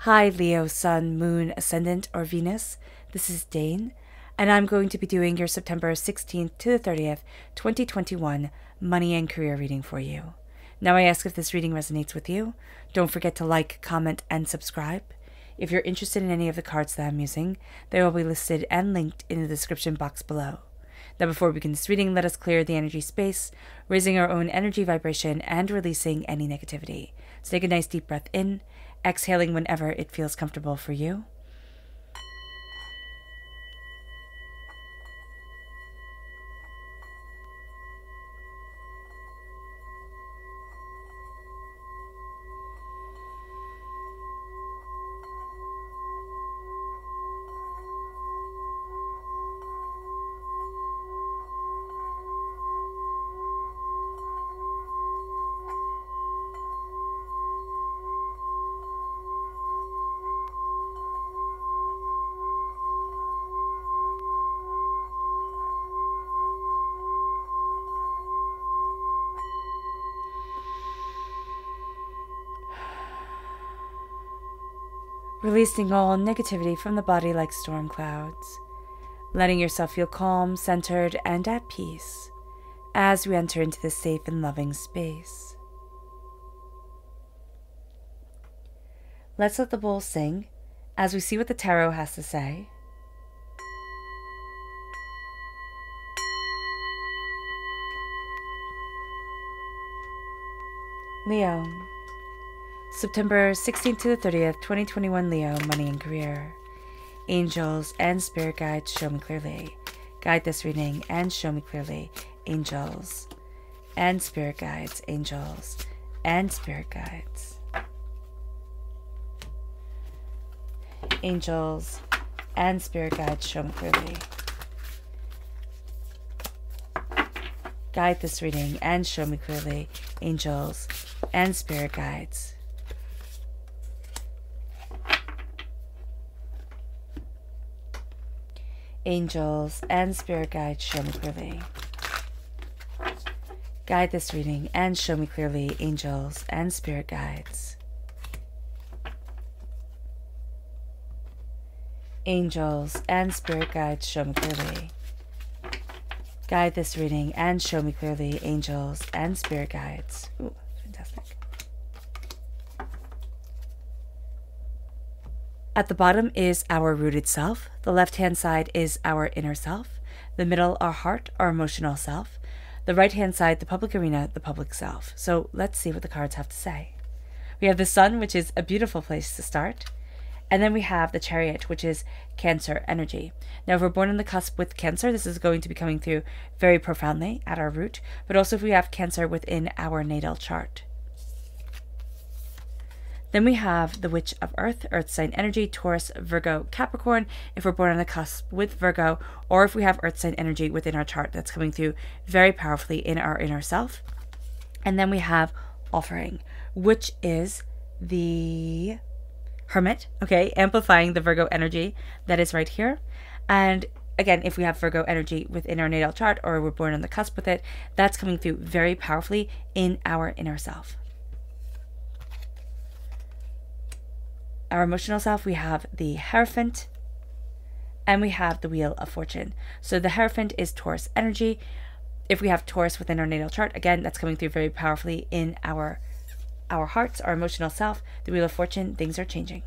Hi Leo, Sun, Moon, Ascendant, or Venus. This is Dane, and I'm going to be doing your September 16th to the 30th, 2021 money and career reading for you. Now I ask if this reading resonates with you. Don't forget to like, comment, and subscribe. If you're interested in any of the cards that I'm using, they will be listed and linked in the description box below. Now before we begin this reading, let us clear the energy space, raising our own energy vibration and releasing any negativity. So take a nice deep breath in, exhaling whenever it feels comfortable for you. Releasing all negativity from the body like storm clouds, letting yourself feel calm, centered, and at peace as we enter into this safe and loving space. Let's let the bowl sing as we see what the tarot has to say. Leo, September 16th to the 30th, 2021 Leo, money and career. Angels and spirit guides, show me clearly. Guide this reading and show me clearly. Angels and spirit guides, angels and spirit guides. Angels and spirit guides, show me clearly. Guide this reading and show me clearly. Angels and spirit guides. Angels and spirit guides, show me clearly. Guide this reading and show me clearly. Angels and spirit guides. Angels and spirit guides, show me clearly. Guide this reading and show me clearly. Angels and spirit guides. Ooh, fantastic. At the bottom is our rooted self. The left-hand side is our inner self. The middle, our heart, our emotional self. The right-hand side, the public arena, the public self. So let's see what the cards have to say. We have the Sun, which is a beautiful place to start. And then we have the Chariot, which is Cancer energy. Now, if we're born on the cusp with Cancer, this is going to be coming through very profoundly at our root. But also if we have Cancer within our natal chart. Then we have the Witch of Earth, Earth sign energy, Taurus, Virgo, Capricorn, if we're born on the cusp with Virgo, or if we have Earth sign energy within our chart that's coming through very powerfully in our inner self. And then we have Offering, which is the Hermit, okay, amplifying the Virgo energy that is right here. And again, if we have Virgo energy within our natal chart, or we're born on the cusp with it, that's coming through very powerfully in our inner self. Our emotional self, we have the Hierophant, and we have the Wheel of Fortune. So the Hierophant is Taurus energy. If we have Taurus within our natal chart, again, that's coming through very powerfully in our hearts, our emotional self. The Wheel of Fortune, things are changing.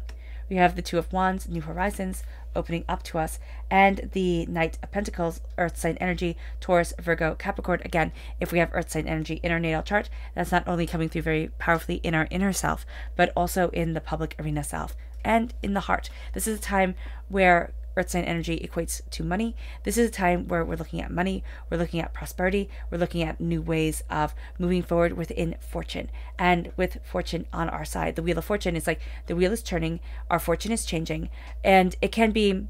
We have the Two of Wands, new horizons opening up to us, and the Knight of Pentacles, Earth sign energy, Taurus, Virgo, Capricorn. Again, if we have Earth sign energy in our natal chart, that's not only coming through very powerfully in our inner self, but also in the public arena self and in the heart. This is a time where Earth sign energy equates to money. This is a time where we're looking at money, we're looking at prosperity, we're looking at new ways of moving forward within fortune. And with fortune on our side, the Wheel of Fortune is like the wheel is turning, our fortune is changing, and it can be.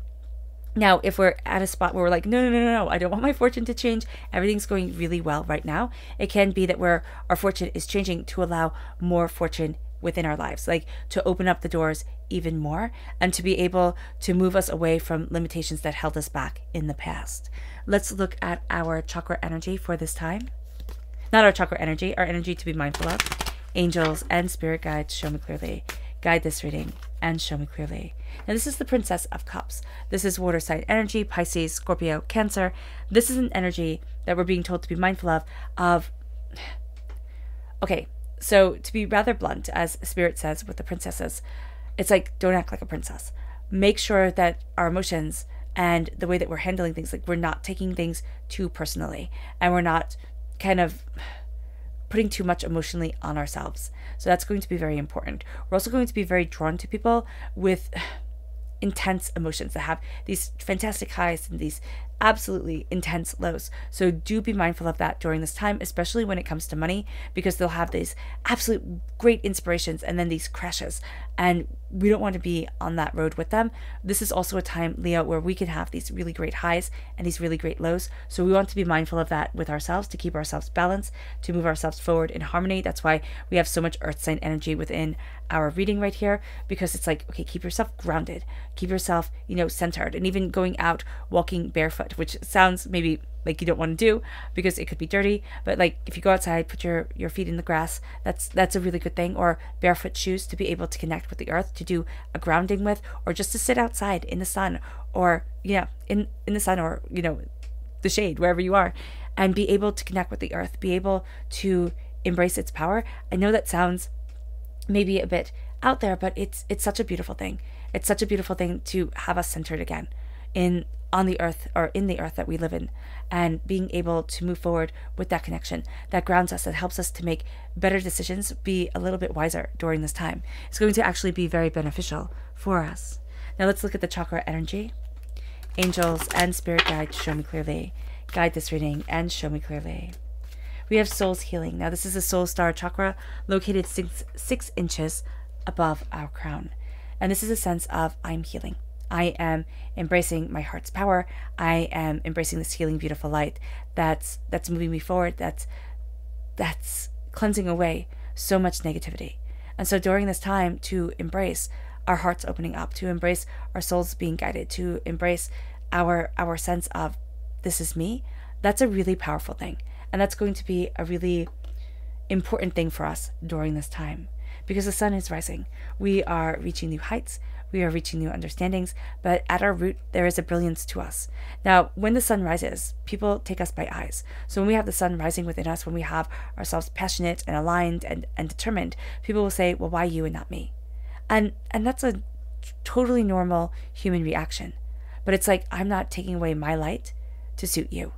Now, if we're at a spot where we're like, no, I don't want my fortune to change, everything's going really well right now, it can be that where our fortune is changing to allow more fortune within our lives, like to open up the doors even more and to be able to move us away from limitations that held us back in the past. Let's look at our chakra energy for this time. Not our chakra energy, our energy to be mindful of. Angels and spirit guides, show me clearly. Guide this reading and show me clearly. Now, this is the Princess of Cups. This is water sign energy, Pisces, Scorpio, Cancer. This is an energy that we're being told to be mindful of. Okay, so to be rather blunt, as Spirit says with the princesses, it's like, don't act like a princess. Make sure that our emotions and the way that we're handling things, like we're not taking things too personally, and we're not kind of putting too much emotionally on ourselves. So that's going to be very important. We're also going to be very drawn to people with intense emotions that have these fantastic highs and these absolutely intense lows. So do be mindful of that during this time, especially when it comes to money, because they'll have these absolute great inspirations and then these crashes, and we don't want to be on that road with them. This is also a time, Leo, where we can have these really great highs and these really great lows. So we want to be mindful of that with ourselves, to keep ourselves balanced, to move ourselves forward in harmony. That's why we have so much earth sign energy within our reading right here, because it's like, okay, keep yourself grounded, keep yourself, centered, and even going out walking barefoot, which sounds maybe like you don't want to do because it could be dirty, but like if you go outside, put your feet in the grass, that's a really good thing. Or barefoot shoes to be able to connect with the earth, to do a grounding with, or just to sit outside in the sun, or in the sun, or the shade, wherever you are, and be able to connect with the earth, be able to embrace its power. I know that sounds maybe a bit out there, but it's such a beautiful thing. It's such a beautiful thing to have us centered again on the earth, or in the earth that we live in, and being able to move forward with that connection that grounds us, that helps us to make better decisions, be a little bit wiser during this time. It's going to actually be very beneficial for us. Now let's look at the chakra energy. Angels and spirit guides, show me clearly. Guide this reading and show me clearly. We have soul's healing. Now this is the soul star chakra, located 6 inches above our crown. And this is a sense of, I'm healing. I am embracing my heart's power. I am embracing this healing, beautiful light that's moving me forward, that's cleansing away so much negativity. And so during this time, to embrace our hearts opening up, to embrace our souls being guided, to embrace our sense of, this is me, that's a really powerful thing. And that's going to be a really important thing for us during this time, because the sun is rising. We are reaching new heights. We are reaching new understandings, but at our root, there is a brilliance to us. Now, when the sun rises, people take us by eyes. So when we have the sun rising within us, when we have ourselves passionate and aligned and determined, people will say, well, why you and not me? And that's a totally normal human reaction. But it's like, I'm not taking away my light to suit you.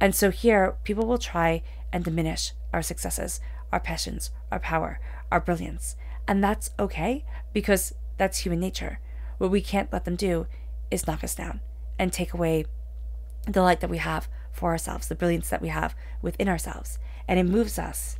And so here, people will try and diminish our successes, our passions, our power, our brilliance. And that's okay, because that's human nature. What we can't let them do is knock us down and take away the light that we have for ourselves, the brilliance that we have within ourselves. And it moves us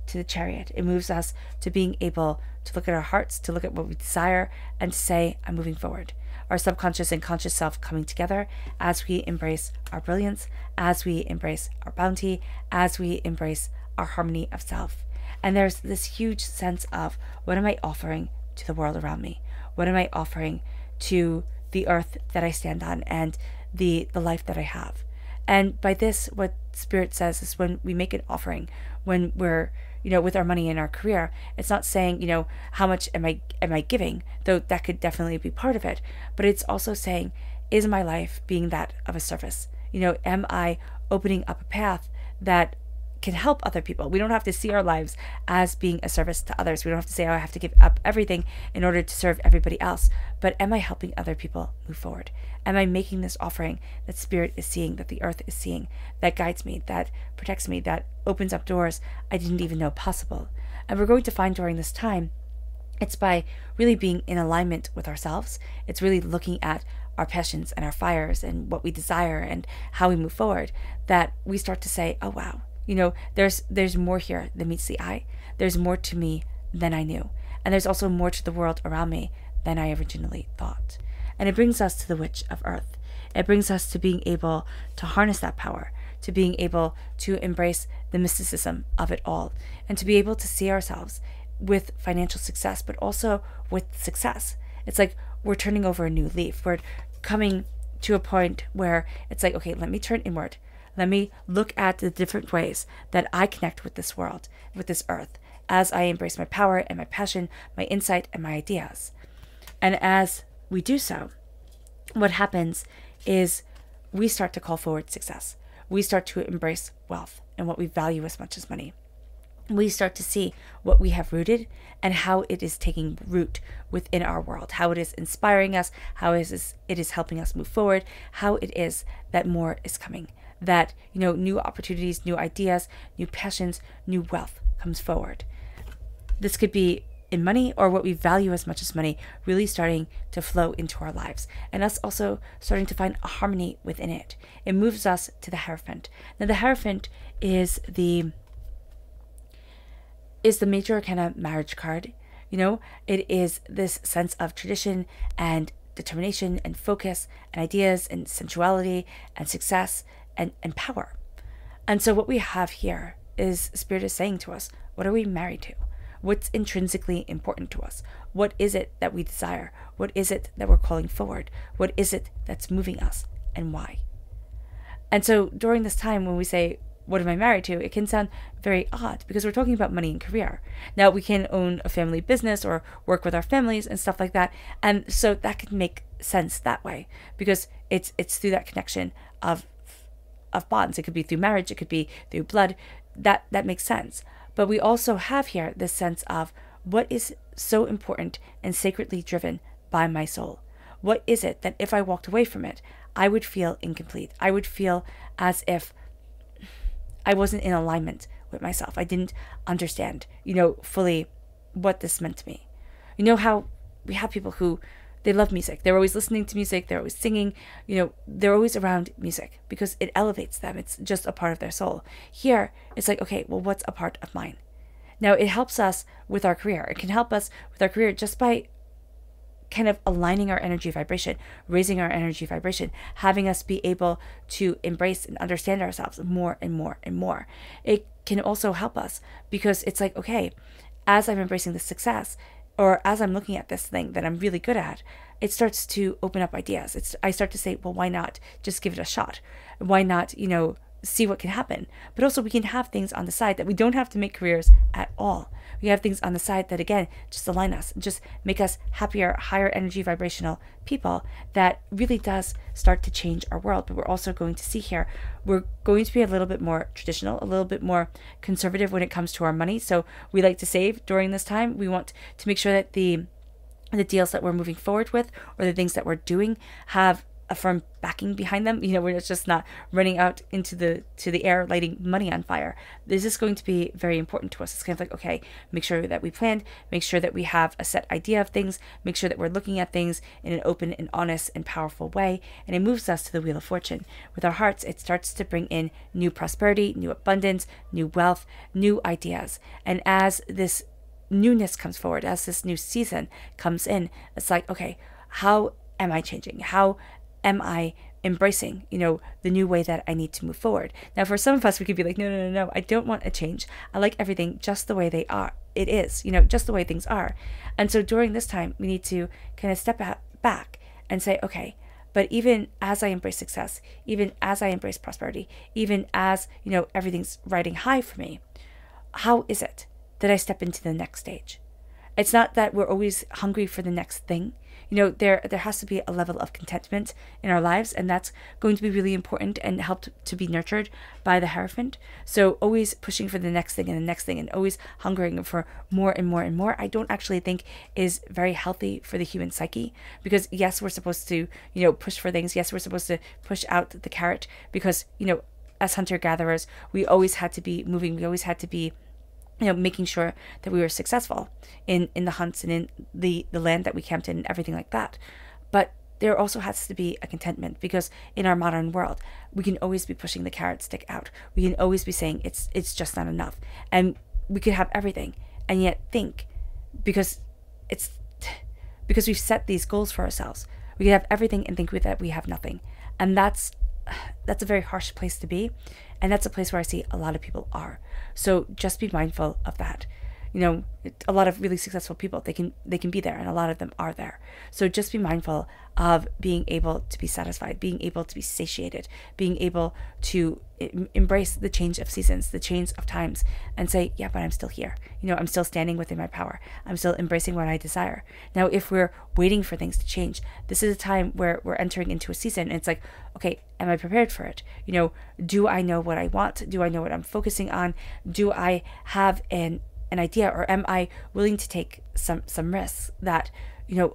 to the chariot. It moves us to being able to look at our hearts, to look at what we desire, and to say, I'm moving forward. Our subconscious and conscious self coming together as we embrace our brilliance, as we embrace our bounty, as we embrace our harmony of self. And there's this huge sense of, what am I offering to the world around me? What am I offering to the earth that I stand on and the life that I have? And by this, what Spirit says is, when we make an offering, when we're with our money and our career, it's not saying how much am I giving, though that could definitely be part of it, but it's also saying, is my life being that of a service? Am I opening up a path that can help other people? We don't have to see our lives as being a service to others. We don't have to say, oh, I have to give up everything in order to serve everybody else. But am I helping other people move forward? Am I making this offering that Spirit is seeing, that the earth is seeing, that guides me, that protects me, that opens up doors I didn't even know possible? And we're going to find during this time, it's by really being in alignment with ourselves. It's really looking at our passions and our fires and what we desire and how we move forward, that we start to say, oh, wow, there's more here than meets the eye. There's more to me than I knew. And there's also more to the world around me than I originally thought. And it brings us to the Witch of Earth. It brings us to being able to harness that power, to being able to embrace the mysticism of it all, and to be able to see ourselves with financial success, but also with success. It's like we're turning over a new leaf. We're coming to a point where it's like, okay, let me turn inward. Let me look at the different ways that I connect with this world, with this earth, as I embrace my power and my passion, my insight and my ideas. And as we do so, what happens is we start to call forward success. We start to embrace wealth and what we value as much as money. We start to see what we have rooted and how it is taking root within our world, how it is inspiring us, how it is helping us move forward, how it is that more is coming, that, new opportunities, new ideas, new passions, new wealth comes forward. This could be in money or what we value as much as money really starting to flow into our lives, and us also starting to find a harmony within it. It moves us to the Hierophant. Now the Hierophant is the major kind of marriage card. It is this sense of tradition and determination and focus and ideas and sensuality and success and power. And so what we have here is Spirit is saying to us, what are we married to? What's intrinsically important to us? What is it that we desire? What is it that we're calling forward? What is it that's moving us, and why? And so during this time when we say, what am I married to? It can sound very odd because we're talking about money and career. Now we can own a family business or work with our families and stuff like that. And so that can make sense that way because it's through that connection of bonds. It could be through marriage. It could be through blood. That makes sense. But we also have here this sense of what is so important and sacredly driven by my soul. What is it that if I walked away from it, I would feel incomplete? I would feel as if I wasn't in alignment with myself. I didn't understand, fully what this meant to me. How we have people who, they love music. They're always listening to music. They're always singing. They're always around music because it elevates them. It's just a part of their soul. Here, it's like, okay, well, what's a part of mine? Now, it helps us with our career. It can help us with our career just by kind of aligning our energy vibration, raising our energy vibration, having us be able to embrace and understand ourselves more and more and more. It can also help us because it's like, okay, as I'm embracing the success, or as I'm looking at this thing that I'm really good at, it starts to open up ideas. I start to say, well, why not just give it a shot? Why not, see what can happen? But also we can have things on the side that we don't have to make careers at all. We have things on the side that, again, just align us, just make us happier, higher energy vibrational people that really does start to change our world. But we're also going to see here, we're going to be a little bit more traditional, a little bit more conservative when it comes to our money. So we like to save during this time. We want to make sure that the deals that we're moving forward with or the things that we're doing have a firm backing behind them. We're just not running out into the air, lighting money on fire. This is going to be very important to us. It's kind of like, okay, make sure that we planned, make sure that we have a set idea of things, make sure that we're looking at things in an open and honest and powerful way. And it moves us to the Wheel of Fortune. With our hearts, it starts to bring in new prosperity, new abundance, new wealth, new ideas. And as this newness comes forward, as this new season comes in, it's like, okay, how am I changing? How am I embracing, the new way that I need to move forward? Now, for some of us, we could be like, no, I don't want a change. I like everything just the way they are. It is, just the way things are. And so during this time, we need to kind of step back and say, okay, but even as I embrace success, even as I embrace prosperity, even as, everything's riding high for me, how is it that I step into the next stage? It's not that we're always hungry for the next thing. There has to be a level of contentment in our lives, and that's going to be really important and helped to be nurtured by the Hierophant. So always pushing for the next thing and the next thing and always hungering for more and more and more, I don't actually think is very healthy for the human psyche. Because yes, we're supposed to, push for things. Yes, we're supposed to push out the carrot because, as hunter-gatherers, we always had to be moving. We always had to be making sure that we were successful in the hunts and in the land that we camped in and everything like that. But there also has to be a contentment because in our modern world, we can always be pushing the carrot stick out. We can always be saying it's just not enough. And we could have everything and yet think because we've set these goals for ourselves. We could have everything and think that we have nothing. And that's a very harsh place to be. And that's a place where I see a lot of people are. So just be mindful of that. a lot of really successful people, they can be there, and a lot of them are there. So just be mindful of being able to be satisfied, being able to be satiated, being able to embrace the change of seasons, the change of times, and say, yeah, but I'm still here. I'm still standing within my power. I'm still embracing what I desire. Now, if we're waiting for things to change, this is a time where we're entering into a season, and it's like, okay, am I prepared for it? Do I know what I want? Do I know what I'm focusing on? Do I have an idea, or am I willing to take some risks that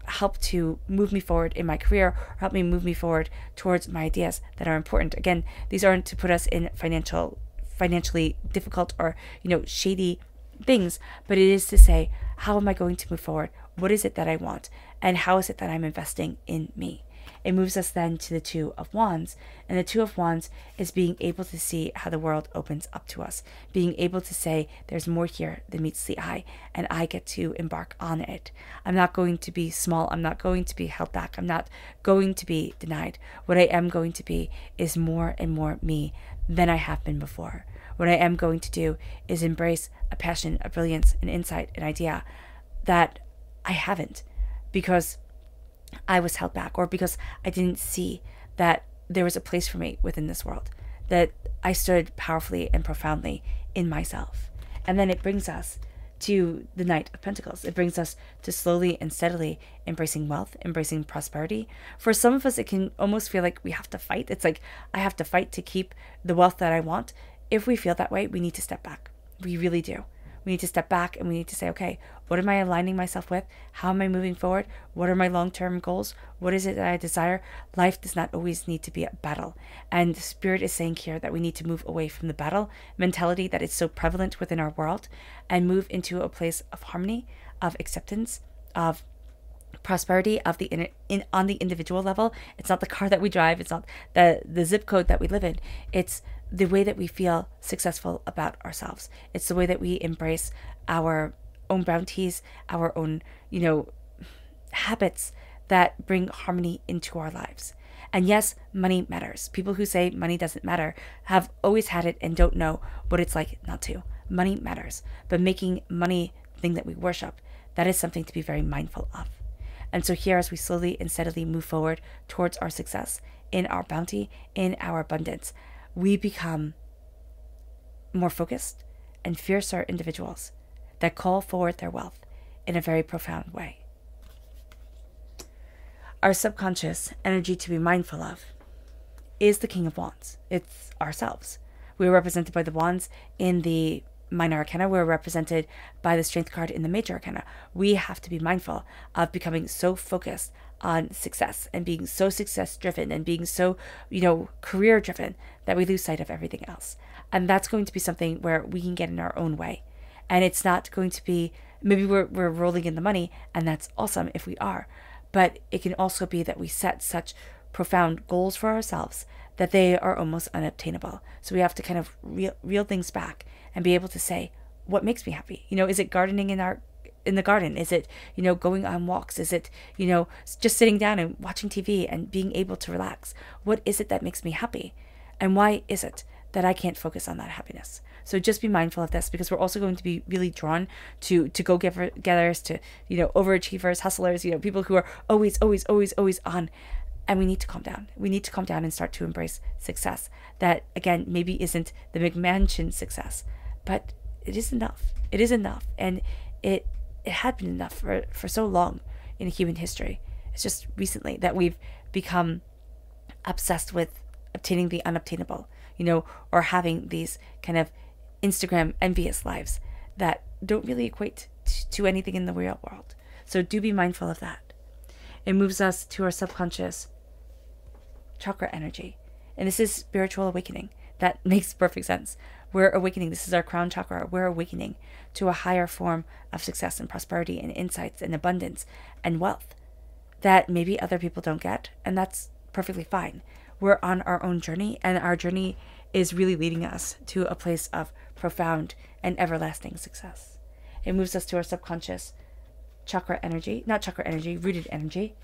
help to move me forward in my career, or help me move me forward towards my ideas that are important? Again, these aren't to put us in financially difficult or shady things, but it is to say, how am I going to move forward? What is it that I want, and how is it that I'm investing in me? It moves us then to the Two of Wands, and the Two of Wands is being able to see how the world opens up to us, being able to say there's more here than meets the eye, and I get to embark on it. I'm not going to be small. I'm not going to be held back. I'm not going to be denied. What I am going to be is more and more me than I have been before. What I am going to do is embrace a passion, a brilliance, an insight, an idea that I haven't, because I was held back, or because I didn't see that there was a place for me within this world, that I stood powerfully and profoundly in myself. And then it brings us to the Knight of Pentacles. It brings us to slowly and steadily embracing wealth, embracing prosperity. For some of us, it can almost feel like we have to fight. It's like, I have to fight to keep the wealth that I want. If we feel that way, we need to step back. We really do. We need to step back, and we need to say, okay, what am I aligning myself with? How am I moving forward? What are my long-term goals? What is it that I desire? Life does not always need to be a battle. And Spirit is saying here that we need to move away from the battle mentality that is so prevalent within our world, and move into a place of harmony, of acceptance, of prosperity, of on the individual level. It's not the car that we drive. It's not the zip code that we live in. It's the way that we feel successful about ourselves. It's the way that we embrace our own bounties, our own, habits that bring harmony into our lives. And yes, money matters. People who say money doesn't matter have always had it and don't know what it's like not to. Money matters. But making money the thing that we worship, that is something to be very mindful of. And so here, as we slowly and steadily move forward towards our success, in our bounty, in our abundance, we become more focused and fiercer individuals that call forward their wealth in a very profound way. Our subconscious energy to be mindful of is the King of Wands. It's ourselves. We are represented by the Wands in the Minor Arcana. We're represented by the Strength card in the Major Arcana. We have to be mindful of becoming so focused on success and being so success driven and being so, career driven that we lose sight of everything else. And that's going to be something where we can get in our own way. And it's not going to be, maybe we're rolling in the money, and that's awesome if we are. But it can also be that we set such profound goals for ourselves that they are almost unobtainable. So we have to kind of reel things back and be able to say, what makes me happy? Is it gardening in the garden? Is it, going on walks? Is it, just sitting down and watching TV and being able to relax? What is it that makes me happy? And why is it that I can't focus on that happiness? So just be mindful of this, because we're also going to be really drawn to go-geters, to, overachievers, hustlers, people who are always on. And we need to calm down. We need to calm down and start to embrace success. That, again, maybe isn't the McMansion success, but it is enough. It is enough. And it had been enough for so long in human history. It's just recently that we've become obsessed with obtaining the unobtainable, or having these kind of Instagram envious lives that don't really equate to anything in the real world. So do be mindful of that. It moves us to our subconscious chakra energy. And this is spiritual awakening. That makes perfect sense. We're awakening. This is our crown chakra. We're awakening to a higher form of success and prosperity and insights and abundance and wealth that maybe other people don't get. And that's perfectly fine. We're on our own journey, and our journey is really leading us to a place of profound and everlasting success. It moves us to our subconscious chakra energy, not chakra energy, rooted energy.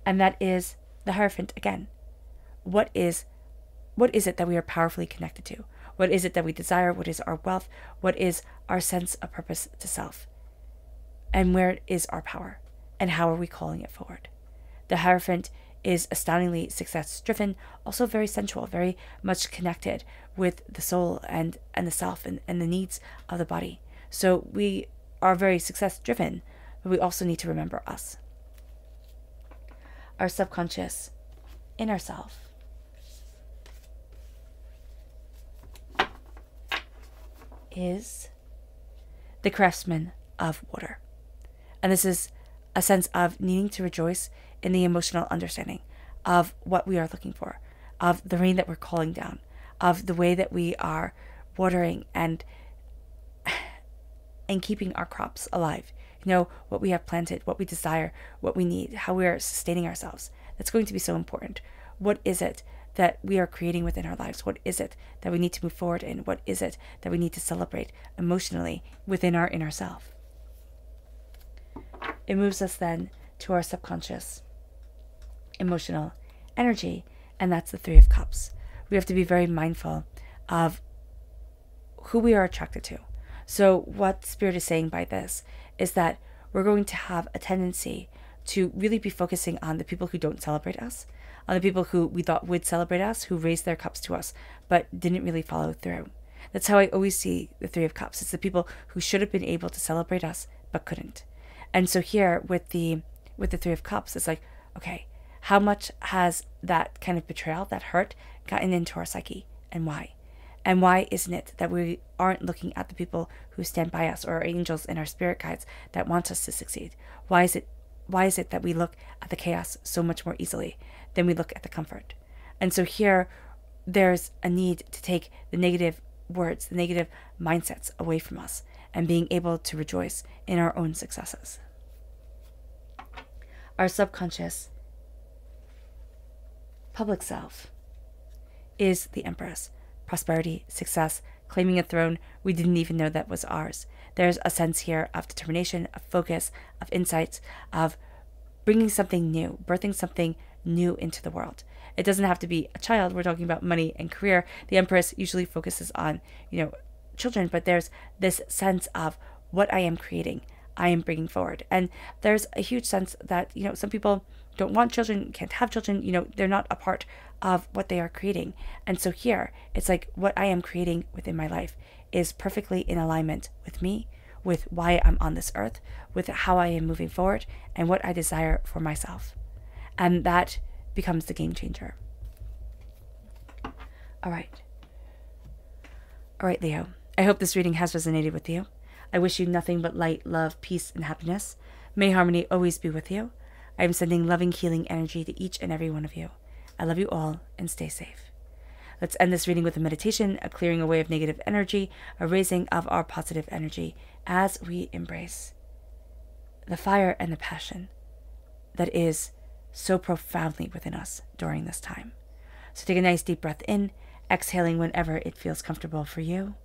And that is the Hierophant again. What is it that we are powerfully connected to? What is it that we desire? What is our wealth? What is our sense of purpose to self? And where is our power? And how are we calling it forward? The Hierophant is astoundingly success-driven, also very sensual, very much connected with the soul and the self and the needs of the body. So we are very success-driven, but we also need to remember us. Our subconscious, inner self, is the craftsman of water. And this is a sense of needing to rejoice in the emotional understanding of what we are looking for, of the rain that we're calling down, of the way that we are watering and keeping our crops alive. You know, what we have planted, what we desire, what we need, how we are sustaining ourselves. That's going to be so important. What is it that we are creating within our lives? What is it that we need to move forward in? What is it that we need to celebrate emotionally within our inner self? It moves us then to our subconscious emotional energy, and that's the Three of Cups. We have to be very mindful of who we are attracted to. So what Spirit is saying by this is that we're going to have a tendency to really be focusing on the people who don't celebrate us, on the people who we thought would celebrate us, who raised their cups to us, but didn't really follow through. That's how I always see the Three of Cups. It's the people who should have been able to celebrate us, but couldn't. And so here with the Three of Cups, it's like, okay, how much has that kind of betrayal, that hurt, gotten into our psyche, and why? And why isn't it that we aren't looking at the people who stand by us, or our angels and our spirit guides that want us to succeed? Why is it that we look at the chaos so much more easily than we look at the comfort? And so here, there's a need to take the negative words, the negative mindsets away from us, and being able to rejoice in our own successes. Our subconscious public self is the Empress. Prosperity, success, claiming a throne we didn't even know that was ours. There's a sense here of determination, of focus, of insights, of bringing something new, birthing something new into the world. It doesn't have to be a child. We're talking about money and career. The Empress usually focuses on, children, but there's this sense of what I am creating, I am bringing forward. And there's a huge sense that, some people don't want children, can't have children, they're not a part of what they are creating. And so here, it's like what I am creating within my life is perfectly in alignment with me, with why I'm on this earth, with how I am moving forward, and what I desire for myself. And that becomes the game changer. All right, Leo. I hope this reading has resonated with you. I wish you nothing but light, love, peace, and happiness. May harmony always be with you. I am sending loving, healing energy to each and every one of you. I love you all, and stay safe. Let's end this reading with a meditation, a clearing away of negative energy, a raising of our positive energy as we embrace the fire and the passion that is so profoundly within us during this time. So take a nice deep breath in, exhaling whenever it feels comfortable for you.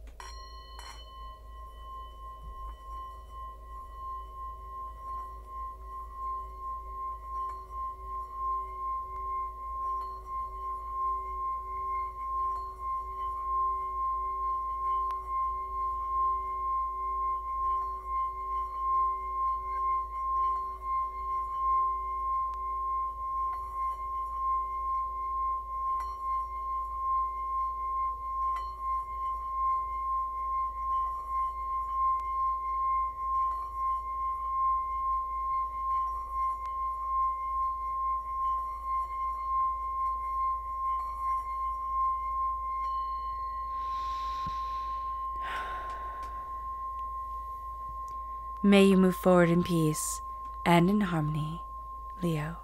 May you move forward in peace and in harmony, Leo.